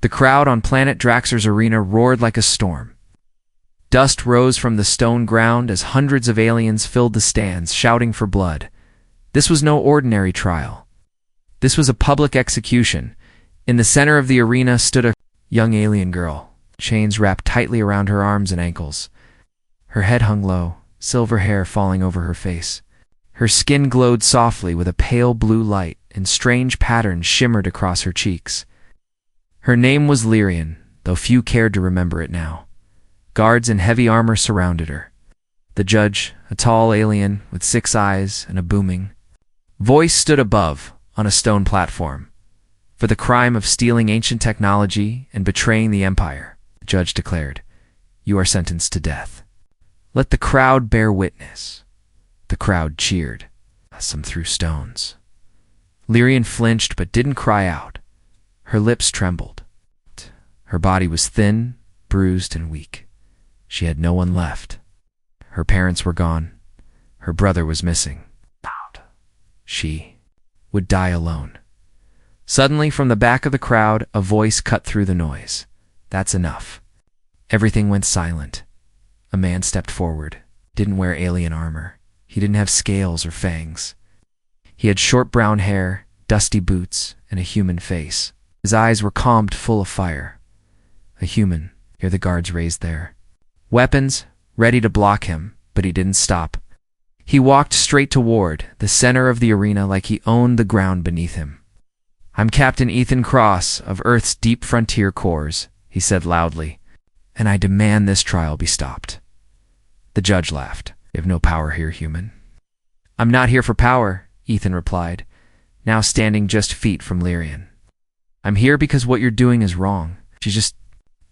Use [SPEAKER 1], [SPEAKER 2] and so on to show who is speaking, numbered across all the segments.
[SPEAKER 1] The crowd on planet Draxxer's arena roared like a storm. Dust rose from the stone ground as hundreds of aliens filled the stands, shouting for blood. This was no ordinary trial. This was a public execution. In the center of the arena stood a young alien girl, chains wrapped tightly around her arms and ankles. Her head hung low, silver hair falling over her face. Her skin glowed softly with a pale blue light, and strange patterns shimmered across her cheeks. Her name was Lyrian, though few cared to remember it now. Guards in heavy armor surrounded her. The judge, a tall alien with 6 eyes and a booming voice, stood above on a stone platform. For the crime of stealing ancient technology and betraying the Empire, the judge declared, you are sentenced to death. Let the crowd bear witness. The crowd cheered. Some threw stones. Lyrian flinched but didn't cry out. Her lips trembled. Her body was thin, bruised, and weak. She had no one left. Her parents were gone. Her brother was missing. She would die alone. Suddenly, from the back of the crowd, a voice cut through the noise. That's enough. Everything went silent. A man stepped forward. Didn't wear alien armor. He didn't have scales or fangs. He had short brown hair, dusty boots, and a human face. His eyes were calmed, full of fire. A human. Here the guards raised their weapons, ready to block him, but he didn't stop. He walked straight toward the center of the arena like he owned the ground beneath him. I'm Captain Ethan Cross of Earth's Deep Frontier Corps, he said loudly, and I demand this trial be stopped. The judge laughed. You have no power here, human. I'm not here for power, Ethan replied, now standing just feet from Lyrian. I'm here because what you're doing is wrong. She's just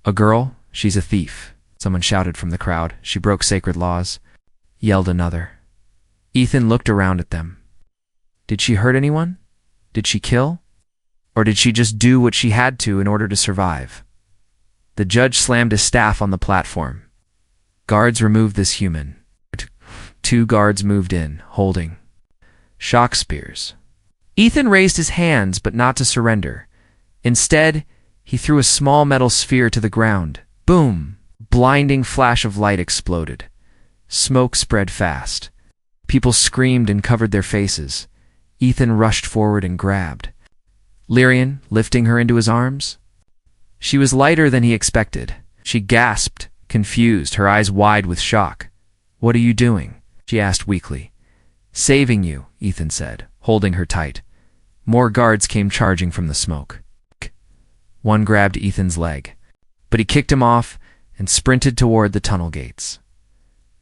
[SPEAKER 1] a girl. She's a thief. Someone shouted from the crowd. She broke sacred laws, yelled another. Ethan looked around at them. Did she hurt anyone? Did she kill? Or did she just do what she had to in order to survive? The judge slammed his staff on the platform. Guards removed this human. 2 guards moved in, holding shock spears. Ethan raised his hands, but not to surrender. Instead, he threw a small metal sphere to the ground. Boom! Blinding flash of light exploded. Smoke spread fast. People screamed and covered their faces. Ethan rushed forward and grabbed Lyrian, lifting her into his arms. She was lighter than he expected. She gasped, confused, her eyes wide with shock. What are you doing? She asked weakly. Saving you, Ethan said, holding her tight. More guards came charging from the smoke. One grabbed Ethan's leg, but he kicked him off and sprinted toward the tunnel gates.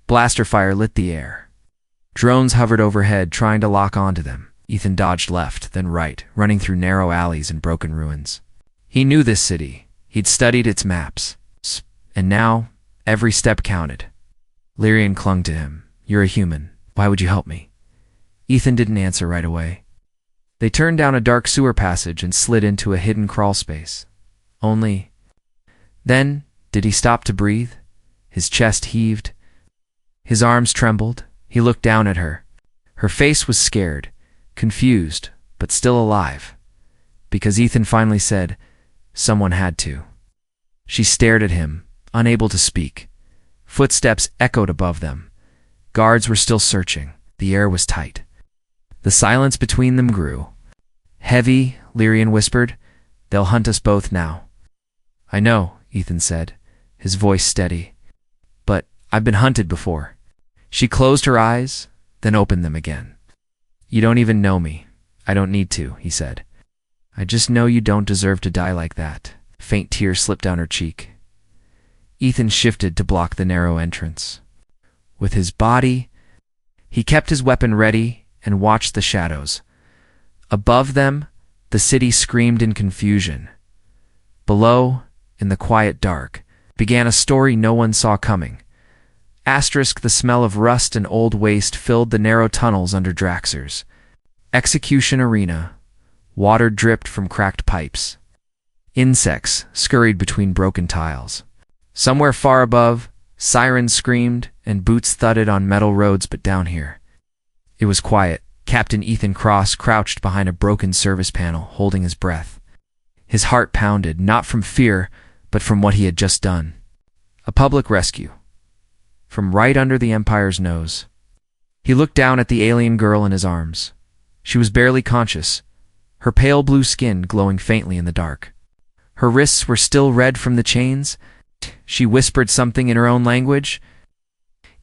[SPEAKER 1] Blaster fire lit the air. Drones hovered overhead, trying to lock onto them. Ethan dodged left, then right, running through narrow alleys and broken ruins. He knew this city. He'd studied its maps. And now, every step counted. Lyrian clung to him. You're a human. Why would you help me? Ethan didn't answer right away. They turned down a dark sewer passage and slid into a hidden crawl space. Then, did he stop to breathe? His chest heaved. His arms trembled. He looked down at her. Her face was scared, confused, but still alive. Because Ethan finally said, someone had to. She stared at him, unable to speak. Footsteps echoed above them. Guards were still searching. The air was tight. The silence between them grew. Heavy, Lyrian whispered. They'll hunt us both now. I know, Ethan said, his voice steady. But I've been hunted before. She closed her eyes, then opened them again. You don't even know me. I don't need to, he said. I just know you don't deserve to die like that. Faint tears slipped down her cheek. Ethan shifted to block the narrow entrance. With his body, he kept his weapon ready and watched the shadows. Above them, the city screamed in confusion. Below, in the quiet dark, began a story no one saw coming. The smell of rust and old waste filled the narrow tunnels under Draxxer's execution arena. Water dripped from cracked pipes. Insects scurried between broken tiles. Somewhere far above, sirens screamed and boots thudded on metal roads, but down here, it was quiet. Captain Ethan Cross crouched behind a broken service panel, holding his breath. His heart pounded, not from fear, but from what he had just done. A public rescue. From right under the Empire's nose. He looked down at the alien girl in his arms. She was barely conscious, her pale blue skin glowing faintly in the dark. Her wrists were still red from the chains. She whispered something in her own language.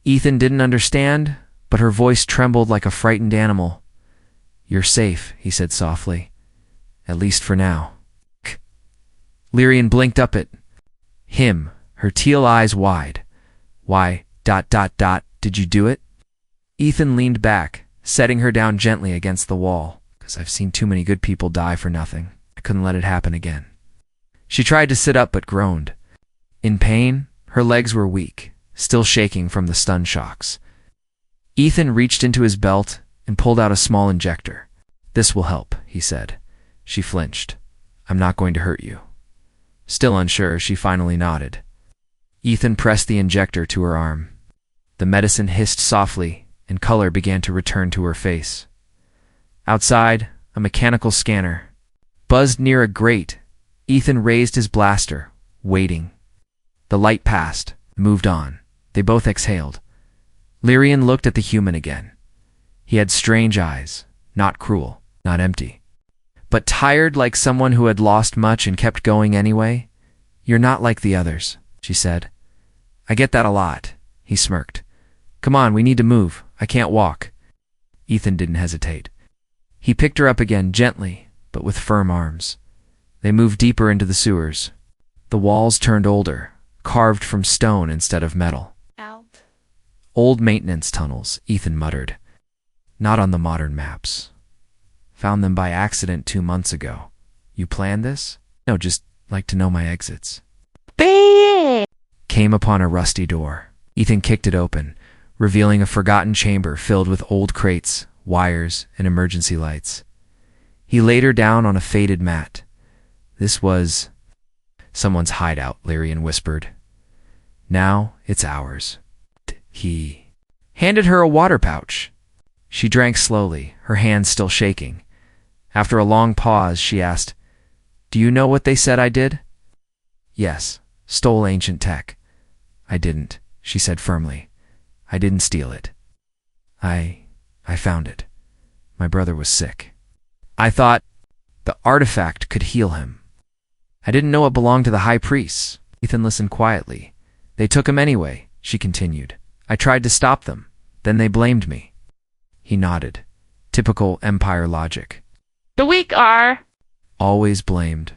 [SPEAKER 1] Ethan didn't understand, but her voice trembled like a frightened animal. "You're safe," he said softly. "At least for now." Lyrian blinked up at him, her teal eyes wide. "Why, did you do it?" Ethan leaned back, setting her down gently against the wall. "'Cause I've seen too many good people die for nothing. I couldn't let it happen again." She tried to sit up but groaned. In pain, her legs were weak, still shaking from the stun shocks. Ethan reached into his belt and pulled out a small injector. "This will help," he said. She flinched. "I'm not going to hurt you." Still unsure, she finally nodded. Ethan pressed the injector to her arm. The medicine hissed softly, and color began to return to her face. Outside, a mechanical scanner buzzed near a grate. Ethan raised his blaster, waiting. The light passed, moved on. They both exhaled. Lyrian looked at the human again. He had strange eyes, not cruel, not empty, but tired, like someone who had lost much and kept going anyway. "You're not like the others," she said. "I get that a lot," he smirked. "Come on, we need to move. I can't walk." Ethan didn't hesitate. He picked her up again, gently, but with firm arms. They moved deeper into the sewers. The walls turned older, carved from stone instead of metal.
[SPEAKER 2] Out.
[SPEAKER 1] "Old maintenance tunnels," Ethan muttered. "Not on the modern maps. Found them by accident 2 months ago. You planned this?" "No, just like to know my exits." Came upon a rusty door. Ethan kicked it open, revealing a forgotten chamber filled with old crates, wires, and emergency lights. He laid her down on a faded mat. This was someone's hideout, Lyrian whispered. "Now it's ours." He handed her a water pouch. She drank slowly, her hands still shaking. After a long pause, she asked, "Do you know what they said I did?" "Yes, stole ancient tech." "I didn't," she said firmly. "I didn't steal it. I found it. My brother was sick. I thought the artifact could heal him. I didn't know it belonged to the high priests." Ethan listened quietly. "They took him anyway," she continued. "I tried to stop them. Then they blamed me." He nodded. Typical Empire logic.
[SPEAKER 2] "The weak are."
[SPEAKER 1] "Always blamed."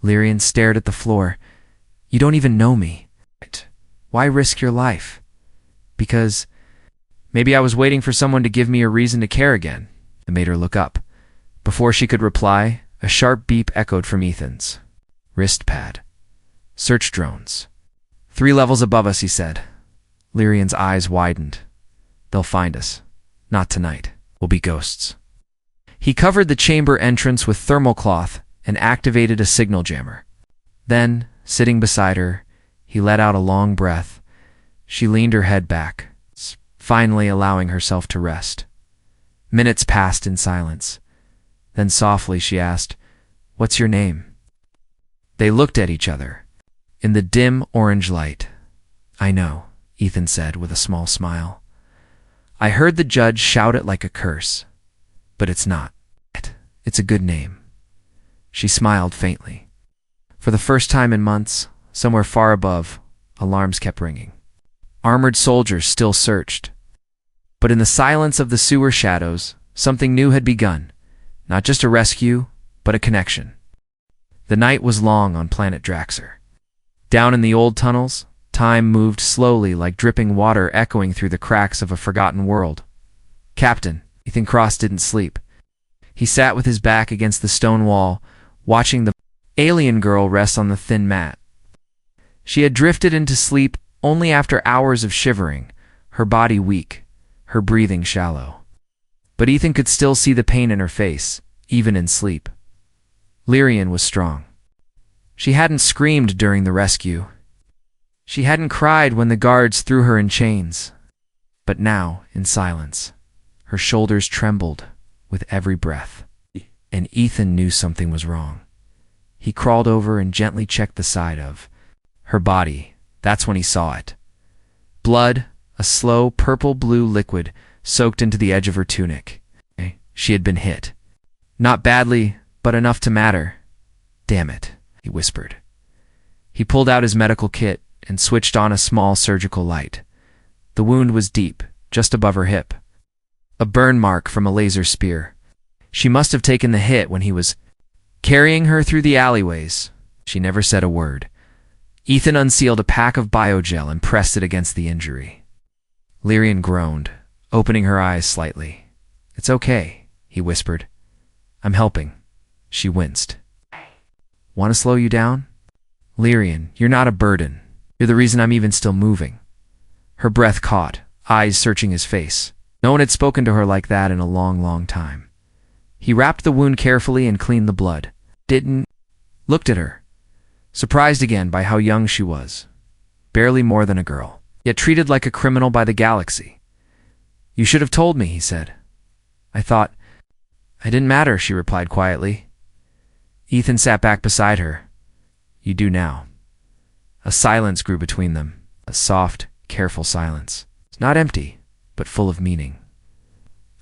[SPEAKER 1] Lyrian stared at the floor. "You don't even know me. Why risk your life?" "Because maybe I was waiting for someone to give me a reason to care again." It made her look up. Before she could reply, a sharp beep echoed from Ethan's wrist pad. "Search drones. 3 levels above us," he said. Lyrian's eyes widened. "They'll find us. Not tonight. We'll be ghosts." He covered the chamber entrance with thermal cloth and activated a signal jammer. Then, sitting beside her, he let out a long breath. She leaned her head back, finally allowing herself to rest. Minutes passed in silence. Then softly she asked, "What's your name?" They looked at each other. In the dim orange light. "I know," Ethan said with a small smile. "I heard the judge shout it like a curse. But it's not. It's a good name." She smiled faintly. For the first time in months, somewhere far above, alarms kept ringing. Armored soldiers still searched. But in the silence of the sewer shadows, something new had begun. Not just a rescue, but a connection. The night was long on planet Draxer. Down in the old tunnels, time moved slowly like dripping water echoing through the cracks of a forgotten world. "Captain," Ethan Cross didn't sleep. He sat with his back against the stone wall, watching the alien girl rest on the thin mat. She had drifted into sleep only after hours of shivering, her body weak, her breathing shallow. But Ethan could still see the pain in her face, even in sleep. Lyrian was strong. She hadn't screamed during the rescue. She hadn't cried when the guards threw her in chains. But now, in silence, her shoulders trembled with every breath. And Ethan knew something was wrong. He crawled over and gently checked the side of her body. That's when he saw it. Blood, a slow purple-blue liquid, soaked into the edge of her tunic. She had been hit. Not badly, but enough to matter. Damn it, he whispered. He pulled out his medical kit and switched on a small surgical light. The wound was deep, just above her hip. A burn mark from a laser spear. She must have taken the hit when he was carrying her through the alleyways. She never said a word. Ethan unsealed a pack of biogel and pressed it against the injury. Lyrian groaned, opening her eyes slightly. "It's okay," he whispered. "I'm helping." She winced. "Want to slow you down?" "Lyrian, you're not a burden. You're the reason I'm even still moving." Her breath caught, eyes searching his face. No one had spoken to her like that in a long, long time. He wrapped the wound carefully and cleaned the blood. Looked at her, surprised again by how young she was. Barely more than a girl, yet treated like a criminal by the galaxy. "You should have told me," he said. "I thought—" "I didn't matter," she replied quietly. Ethan sat back beside her. "You do now." A silence grew between them, a soft, careful silence. Not empty, but full of meaning.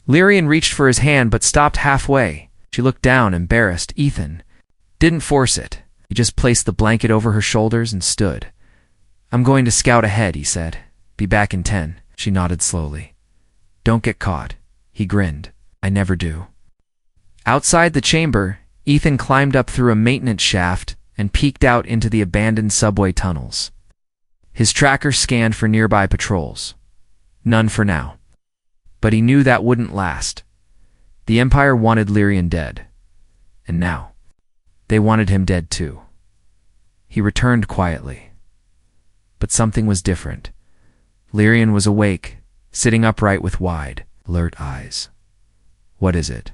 [SPEAKER 1] Lyrian reached for his hand but stopped halfway. She looked down, embarrassed. Ethan didn't force it. He just placed the blanket over her shoulders and stood. "I'm going to scout ahead," he said. "Be back in 10. She nodded slowly. "Don't get caught." He grinned. "I never do." Outside the chamber, Ethan climbed up through a maintenance shaft and peeked out into the abandoned subway tunnels. His tracker scanned for nearby patrols. None for now. But he knew that wouldn't last. The Empire wanted Lyrian dead. And now, they wanted him dead too. He returned quietly. But something was different. Lyrian was awake, sitting upright with wide, alert eyes. "What is it?"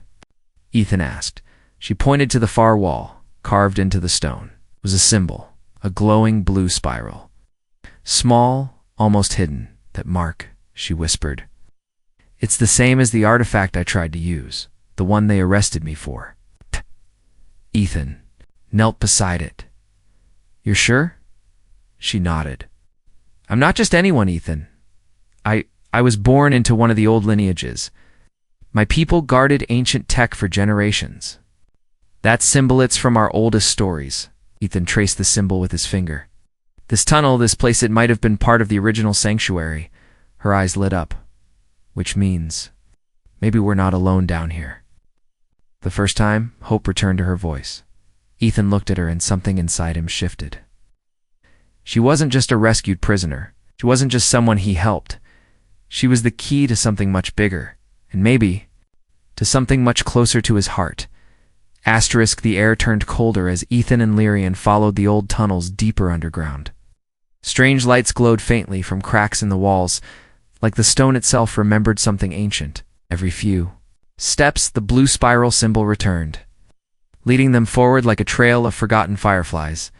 [SPEAKER 1] Ethan asked. She pointed to the far wall, carved into the stone. It was a symbol, a glowing blue spiral. "Small, almost hidden, that mark," she whispered. "It's the same as the artifact I tried to use, the one they arrested me for." Ethan knelt beside it. "You're sure?" She nodded. "I'm not just anyone, Ethan. I was born into one of the old lineages. My people guarded ancient tech for generations. That symbol, it's from our oldest stories." Ethan traced the symbol with his finger. "This tunnel, this place, it might have been part of the original sanctuary." Her eyes lit up. "Which means maybe we're not alone down here." The first time, hope returned to her voice. Ethan looked at her and something inside him shifted. She wasn't just a rescued prisoner. She wasn't just someone he helped. She was the key to something much bigger, and maybe to something much closer to his heart. The air turned colder as Ethan and Lyrian followed the old tunnels deeper underground. Strange lights glowed faintly from cracks in the walls, like the stone itself remembered something ancient. Every few steps, the blue spiral symbol returned, leading them forward like a trail of forgotten fireflies.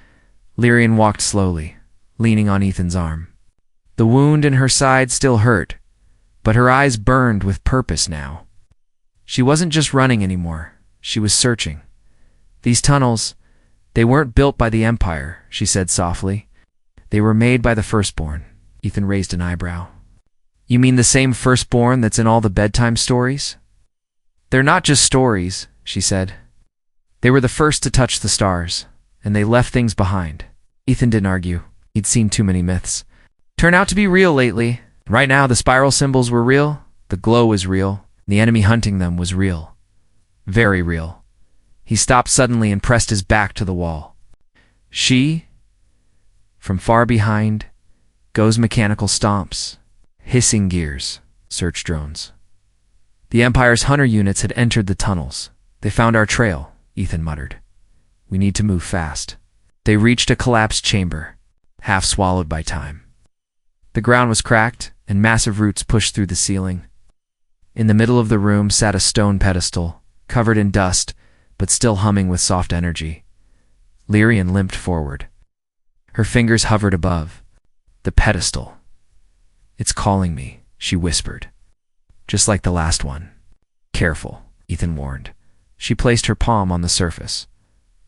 [SPEAKER 1] Lyrian walked slowly, leaning on Ethan's arm. The wound in her side still hurt, but her eyes burned with purpose now. She wasn't just running anymore. She was searching. "These tunnels, they weren't built by the Empire," she said softly. "They were made by the Firstborn." Ethan raised an eyebrow. "You mean the same Firstborn that's in all the bedtime stories?" "They're not just stories," she said. "They were the first to touch the stars, and they left things behind." Ethan didn't argue. He'd seen too many myths turn out to be real lately. Right now, the spiral symbols were real, the glow was real, the enemy hunting them was real. Very real. He stopped suddenly and pressed his back to the wall. She, from far behind, goes mechanical stomps, hissing gears, search drones. The Empire's hunter units had entered the tunnels. "They found our trail," Ethan muttered. "We need to move fast." They reached a collapsed chamber, half swallowed by time. The ground was cracked, and massive roots pushed through the ceiling. In the middle of the room sat a stone pedestal, covered in dust, but still humming with soft energy. Lyrian limped forward. Her fingers hovered above the pedestal. "It's calling me," she whispered. "Just like the last one." "Careful," Ethan warned. She placed her palm on the surface.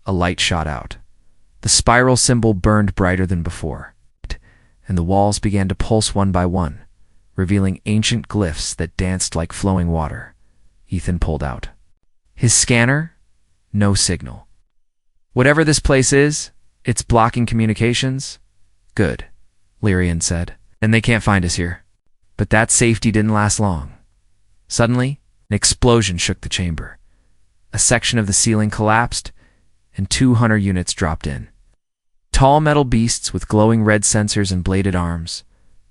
[SPEAKER 1] a light shot out. The spiral symbol burned brighter than before, and the walls began to pulse one by one, revealing ancient glyphs that danced like flowing water. Ethan pulled out his scanner. No signal. Whatever this place is, it's blocking communications. Good, Lyrian said. And they can't find us here. But that safety didn't last long. Suddenly, an explosion shook the chamber. A section of the ceiling collapsed, and 200 units dropped in. Tall metal beasts with glowing red sensors and bladed arms.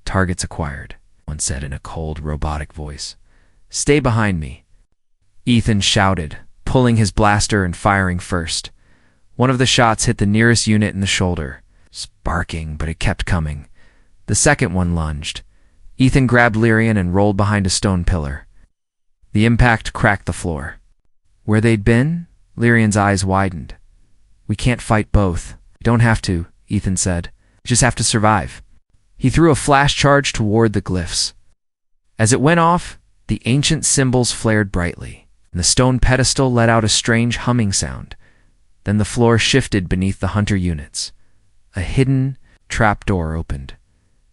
[SPEAKER 1] Targets acquired, one said in a cold, robotic voice. Stay behind me. Ethan shouted, pulling his blaster and firing first. One of the shots hit the nearest unit in the shoulder, sparking, but it kept coming. The second one lunged. Ethan grabbed Lyrian and rolled behind a stone pillar. The impact cracked the floor. Where they'd been, Lyrian's eyes widened. We can't fight both. We don't have to, Ethan said. We just have to survive. He threw a flash charge toward the glyphs. As it went off, the ancient symbols flared brightly, and the stone pedestal let out a strange humming sound. Then the floor shifted beneath the hunter units. A hidden trapdoor opened.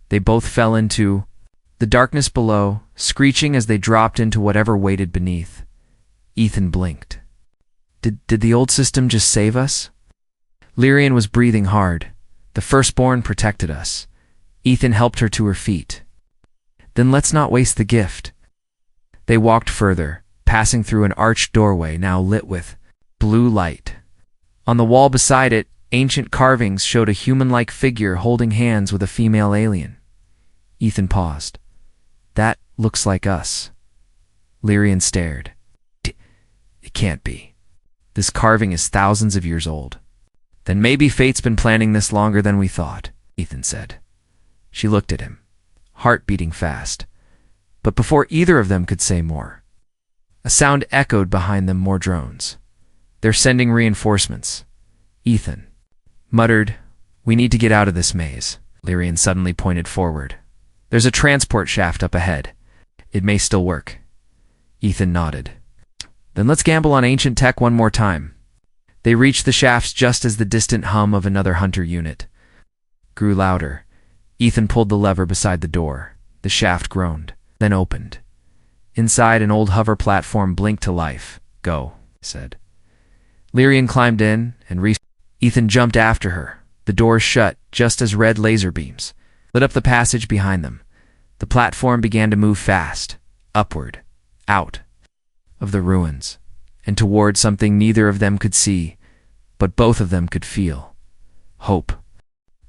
[SPEAKER 1] They both fell into the darkness below, screeching as they dropped into whatever waited beneath. Ethan blinked. Did the old system just save us? Lyrian was breathing hard. The firstborn protected us. Ethan helped her to her feet. Then let's not waste the gift. They walked further, passing through an arched doorway now lit with blue light. On the wall beside it, ancient carvings showed a human-like figure holding hands with a female alien. Ethan paused. That looks like us. Lyrian stared. It can't be. This carving is thousands of years old. Then maybe fate's been planning this longer than we thought, Ethan said. She looked at him, heart beating fast. But before either of them could say more, a sound echoed behind them. More drones. They're sending reinforcements. Ethan muttered, We need to get out of this maze. Lyrian suddenly pointed forward. There's a transport shaft up ahead. It may still work. Ethan nodded. Then let's gamble on ancient tech one more time. They reached the shafts just as the distant hum of another hunter unit grew louder. Ethan pulled the lever beside the door. The shaft groaned, then opened. Inside, an old hover platform blinked to life. Go, he said. Lyrian climbed in and Ethan jumped after her. The doors shut just as red laser beams lit up the passage behind them. The platform began to move fast, upward, out of the ruins, and toward something neither of them could see, but both of them could feel. Hope.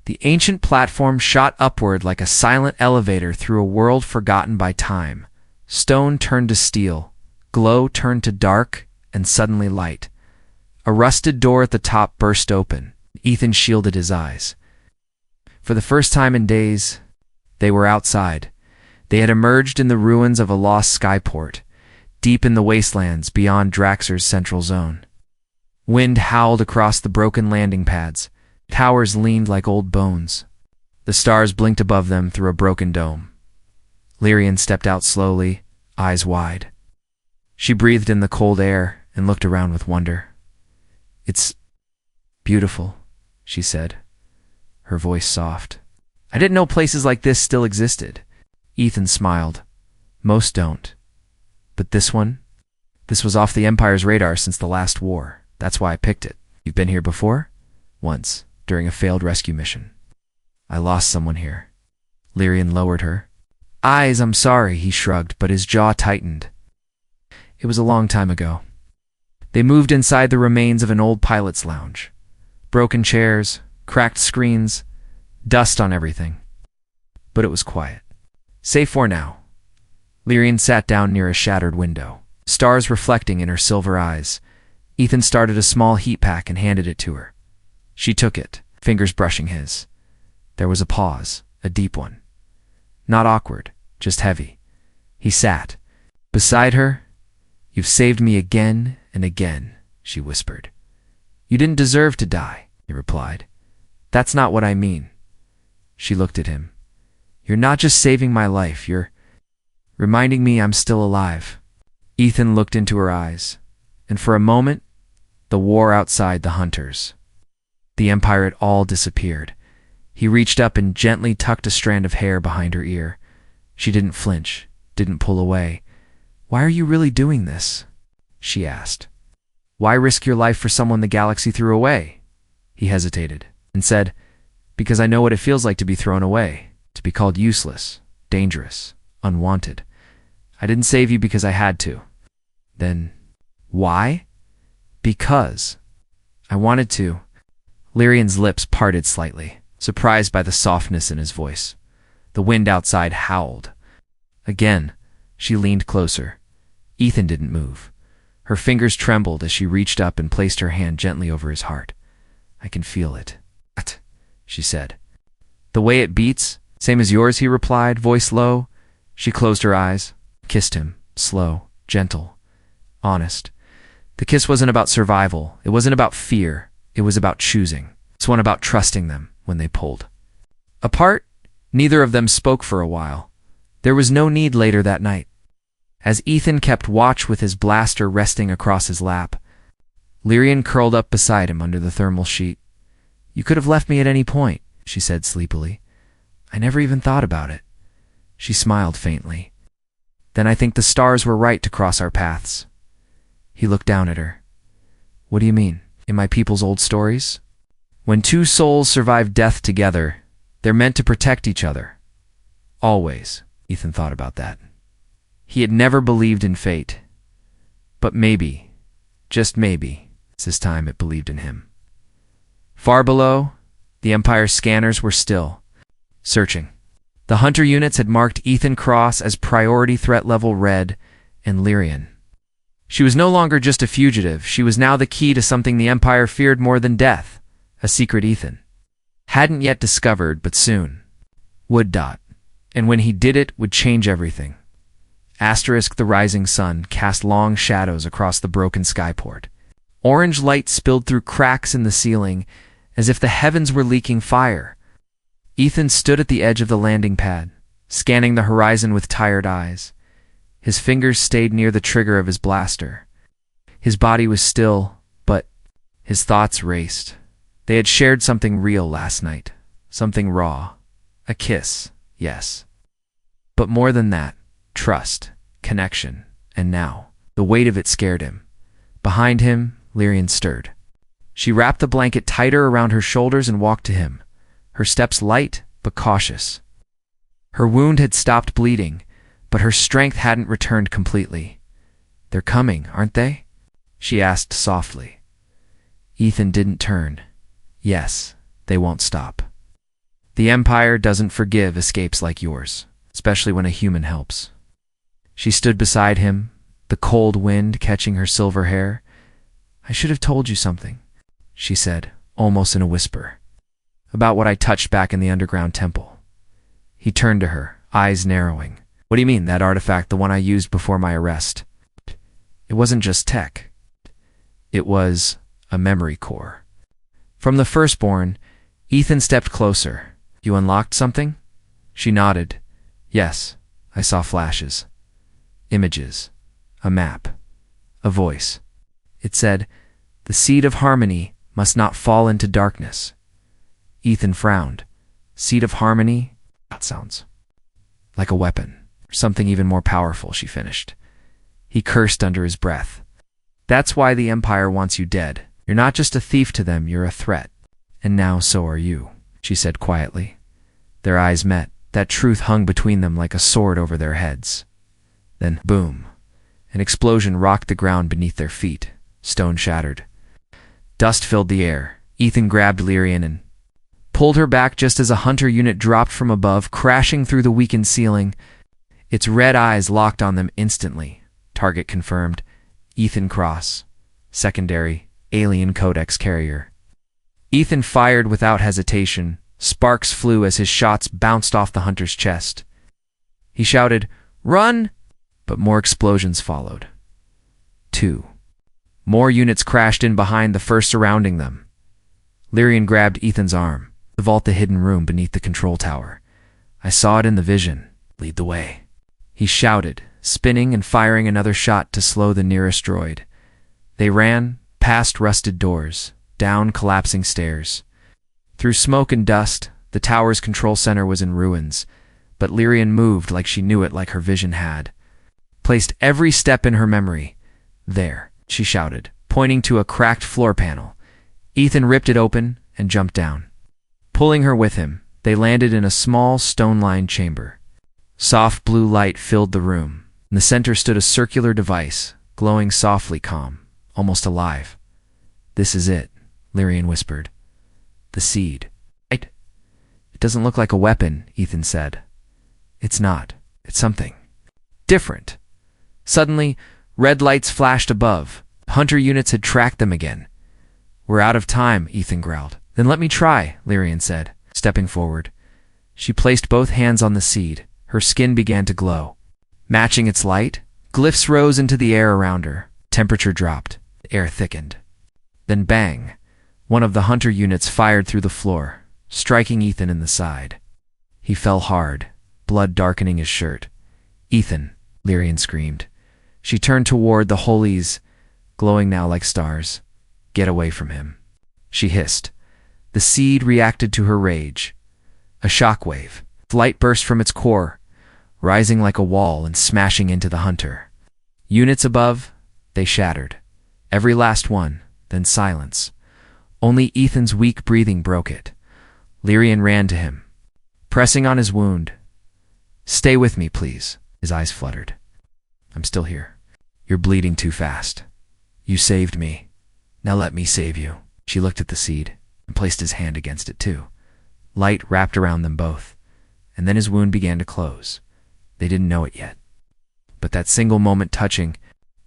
[SPEAKER 1] The ancient platform shot upward like a silent elevator through a world forgotten by time. Stone turned to steel, glow turned to dark, and suddenly light. A rusted door at the top burst open. Ethan shielded his eyes. For the first time in days, they were outside. They had emerged in the ruins of a lost skyport, deep in the wastelands beyond Draxer's central zone. Wind howled across the broken landing pads. Towers leaned like old bones. The stars blinked above them through a broken dome. Lyrian stepped out slowly, eyes wide. She breathed in the cold air and looked around with wonder. It's beautiful, she said, her voice soft. I didn't know places like this still existed. Ethan smiled. Most don't. But this one? This was off the Empire's radar since the last war. That's why I picked it. You've been here before? Once, during a failed rescue mission. I lost someone here. Lyrian lowered her eyes. I'm sorry, he shrugged, but his jaw tightened. It was a long time ago. They moved inside the remains of an old pilot's lounge. Broken chairs, cracked screens, dust on everything. But it was quiet. Safe for now. Lyrian sat down near a shattered window, stars reflecting in her silver eyes. Ethan started a small heat pack and handed it to her. She took it, fingers brushing his. There was a pause, a deep one. Not awkward, just heavy. He sat beside her. You've saved me again and again, she whispered. You didn't deserve to die, he replied. That's not what I mean. She looked at him. You're not just saving my life, you're reminding me I'm still alive. Ethan looked into her eyes, and for a moment, The war outside the hunters. The Empire had all disappeared. He reached up and gently tucked a strand of hair behind her ear. She didn't flinch, didn't pull away. "Why are you really doing this?" she asked. "Why risk your life for someone the galaxy threw away?" He hesitated and said, "Because I know what it feels like to be thrown away, to be called useless, dangerous, unwanted. I didn't save you because I had to." "Then why?" "Because I wanted to." Lyrian's lips parted slightly, surprised by the softness in his voice. The wind outside howled. Again, she leaned closer. Ethan didn't move. Her fingers trembled as she reached up and placed her hand gently over his heart. "I can feel it." "What?" she said. "The way it beats, same as yours," he replied, voice low. She closed her eyes, kissed him, slow, gentle, honest. The kiss wasn't about survival. It wasn't about fear. It was about choosing. It's one about trusting them when they pulled. Apart, neither of them spoke for a while. There was no need later that night. As Ethan kept watch with his blaster resting across his lap, Lyrian curled up beside him under the thermal sheet. "You could have left me at any point," she said sleepily. "I never even thought about it." She smiled faintly. "Then I think the stars were right to cross our paths." He looked down at her. "What do you mean? In my people's old stories? When two souls survive death together, they're meant to protect each other. Always." Ethan thought about that. He had never believed in fate. But maybe, just maybe, this time it believed in him. Far below, the Empire's scanners were still, searching. The hunter units had marked Ethan Cross as priority threat level red and Lyrian. She was no longer just a fugitive. She was now the key to something the Empire feared more than death, a secret Ethan hadn't yet discovered, but soon would. And when he did, it would change everything. Asterisk the rising sun cast long shadows across the broken skyport. Orange light spilled through cracks in the ceiling, as if the heavens were leaking fire. Ethan stood at the edge of the landing pad, scanning the horizon with tired eyes. His fingers stayed near the trigger of his blaster. His body was still, but his thoughts raced. They had shared something real last night, something raw. A kiss, yes. But more than that, trust, connection, and now, the weight of it scared him. Behind him, Lyrian stirred. She wrapped the blanket tighter around her shoulders and walked to him, her steps light but cautious. Her wound had stopped bleeding, but her strength hadn't returned completely. "They're coming, aren't they?" she asked softly. Ethan didn't turn. "Yes, they won't stop. The Empire doesn't forgive escapes like yours, especially when a human helps." She stood beside him, the cold wind catching her silver hair. "I should have told you something," she said, almost in a whisper, "about what I touched back in the underground temple." He turned to her, eyes narrowing. "What do you mean, that artifact, the one I used before my arrest?" "It wasn't just tech. It was a memory core." From the firstborn, Ethan stepped closer. "You unlocked something?" She nodded. "Yes, I saw flashes. Images. A map. A voice. It said, 'The seed of harmony must not fall into darkness.'" Ethan frowned. "Seed of harmony? That sounds like a weapon. Or something even more powerful," she finished. He cursed under his breath. "That's why the Empire wants you dead. You're not just a thief to them, you're a threat. And now so are you," she said quietly. Their eyes met. That truth hung between them like a sword over their heads. Then, boom, an explosion rocked the ground beneath their feet. Stone shattered. Dust filled the air. Ethan grabbed Lyrian and pulled her back just as a hunter unit dropped from above, crashing through the weakened ceiling. Its red eyes locked on them instantly. Target confirmed. Ethan Cross. Secondary, Alien Codex carrier. Ethan fired without hesitation. Sparks flew as his shots bounced off the hunter's chest. He shouted, "Run!" But more explosions followed. 2. More units crashed in behind the first, surrounding them. Lyrian grabbed Ethan's arm. "The vault, the hidden room beneath the control tower. I saw it in the vision. Lead the way." He shouted, spinning and firing another shot to slow the nearest droid. They ran, Past rusted doors, down collapsing stairs. Through smoke and dust, the tower's control center was in ruins, but Lyrian moved like she knew it, like her vision had. Placed every step in her memory. There, she shouted, pointing to a cracked floor panel. Ethan ripped it open and jumped down. Pulling her with him, they landed in a small stone-lined chamber. Soft blue light filled the room. In the center stood a circular device, glowing softly calm, almost alive. "This is it," Lyrian whispered. "The seed." "It doesn't look like a weapon," Ethan said. "It's not. It's something different." Suddenly, red lights flashed above. Hunter units had tracked them again. "We're out of time," Ethan growled. "Then let me try," Lyrian said, stepping forward. She placed both hands on the seed. Her skin began to glow. Matching its light, glyphs rose into the air around her. Temperature dropped. The air thickened. Then bang! One of the hunter units fired through the floor, striking Ethan in the side. He fell hard, blood darkening his shirt. "Ethan!" Lyrian screamed. She turned toward the holies, glowing now like stars. "Get away from him," she hissed. The seed reacted to her rage. A shockwave. Light burst from its core, rising like a wall and smashing into the hunter. Units above, they shattered. Every last one, then silence. Only Ethan's weak breathing broke it. Lyrian ran to him, pressing on his wound. "Stay with me, please." His eyes fluttered. "I'm still here. You're bleeding too fast. You saved me. Now let me save you." She looked at the seed and placed his hand against it too. Light wrapped around them both, and then his wound began to close. They didn't know it yet. But that single moment touching,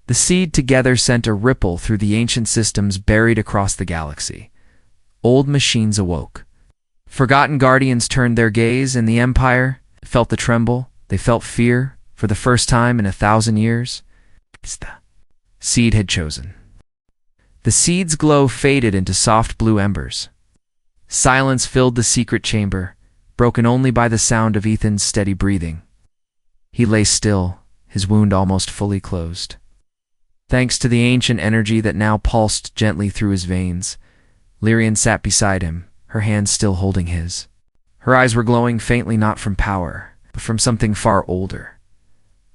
[SPEAKER 1] the seed together sent a ripple through the ancient systems buried across the galaxy. Old machines awoke. Forgotten guardians turned their gaze, and the Empire felt the tremble. They felt fear for the first time in 1,000 years. It's the seed had chosen. The seed's glow faded into soft blue embers. Silence filled the secret chamber, broken only by the sound of Ethan's steady breathing. He lay still, his wound almost fully closed. Thanks to the ancient energy that now pulsed gently through his veins, Lyrian sat beside him, her hand still holding his. Her eyes were glowing faintly, not from power, but from something far older.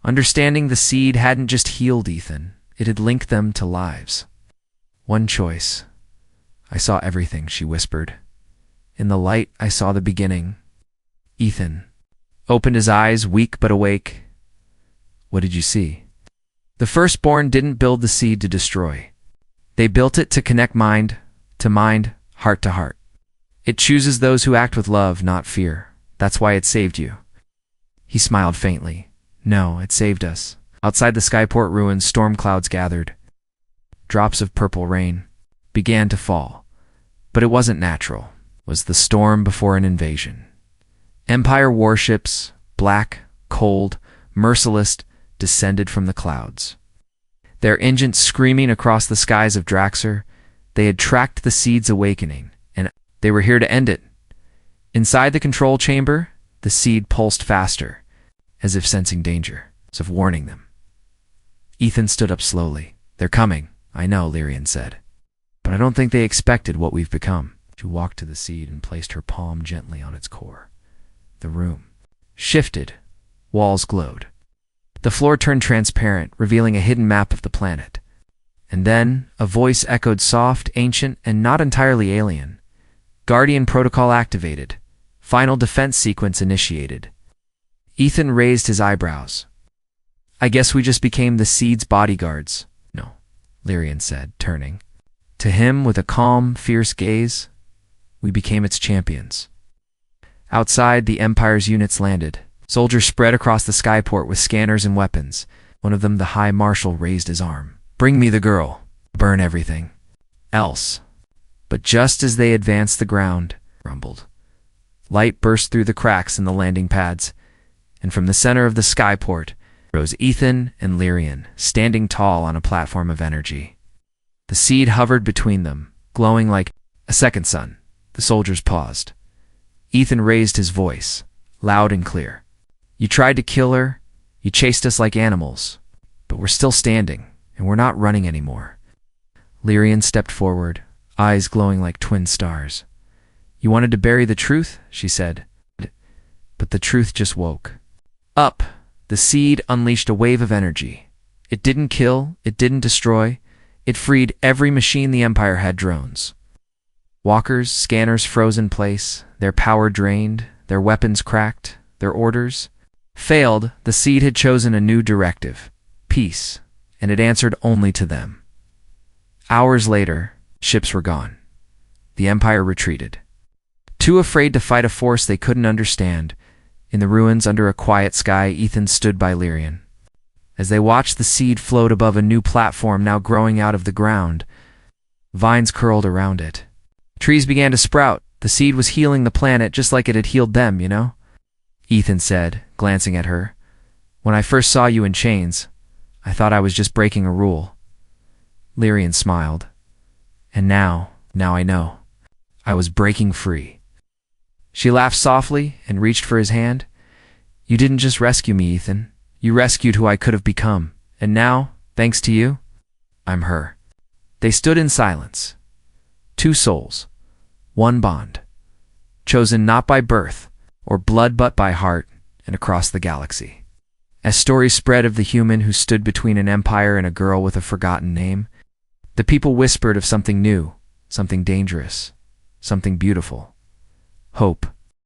[SPEAKER 1] Understanding the seed hadn't just healed Ethan, it had linked them to lives. "One choice. I saw everything," she whispered. "In the light, I saw the beginning." Ethan opened his eyes, weak but awake. "What did you see?" "The firstborn didn't build the seed to destroy. They built it to connect mind to mind, heart to heart. It chooses those who act with love, not fear. That's why it saved you." He smiled faintly. "No, it saved us." Outside the skyport ruins, storm clouds gathered. Drops of purple rain began to fall. But it wasn't natural. It was the storm before an invasion. Empire warships, black, cold, merciless, descended from the clouds. Their engines screaming across the skies of Draxor, they had tracked the seed's awakening, and they were here to end it. Inside the control chamber, the seed pulsed faster, as if sensing danger, as if warning them. Ethan stood up slowly. "They're coming, I know," Lyrian said. "But I don't think they expected what we've become." She walked to the seed and placed her palm gently on its core. The room shifted. Walls glowed. The floor turned transparent, revealing a hidden map of the planet. And then a voice echoed, soft, ancient, and not entirely alien. "Guardian protocol activated. Final defense sequence initiated." Ethan raised his eyebrows. "I guess we just became the seed's bodyguards." "No," Lyrian said, turning. To him, with a calm, fierce gaze, "we became its champions." Outside, the Empire's units landed. Soldiers spread across the skyport with scanners and weapons. One of them, the High Marshal, raised his arm. "Bring me the girl. Burn everything else." But just as they advanced, the ground rumbled. Light burst through the cracks in the landing pads, and from the center of the skyport rose Ethan and Lyrian, standing tall on a platform of energy. The seed hovered between them, glowing like a second sun. The soldiers paused. Ethan raised his voice, loud and clear. "You tried to kill her, you chased us like animals, but we're still standing, and we're not running anymore." Lyrian stepped forward, eyes glowing like twin stars. You wanted to bury the truth, she said. But the truth just woke up. The seed unleashed a wave of energy. It didn't kill, it didn't destroy. It freed every machine the Empire had. Drones, walkers, scanners froze in place, their power drained, their weapons cracked, their orders failed. The seed had chosen a new directive, peace, and it answered only to them. Hours later, ships were gone. The Empire retreated. Too afraid to fight a force they couldn't understand, in the ruins under a quiet sky, Ethan stood by Lyrian. As they watched the seed float above a new platform now growing out of the ground, vines curled around it. Trees began to sprout. The seed was healing the planet just like it had healed them, you know? Ethan said, glancing at her. When I first saw you in chains, I thought I was just breaking a rule. Lyrian smiled. And now I know. I was breaking free. She laughed softly and reached for his hand. You didn't just rescue me, Ethan. You rescued who I could have become. And now, thanks to you, I'm her. They stood in silence. Two souls, one bond, chosen not by birth or blood but by heart and across the galaxy. As stories spread of the human who stood between an empire and a girl with a forgotten name, the people whispered of something new, something dangerous, something beautiful. Hope.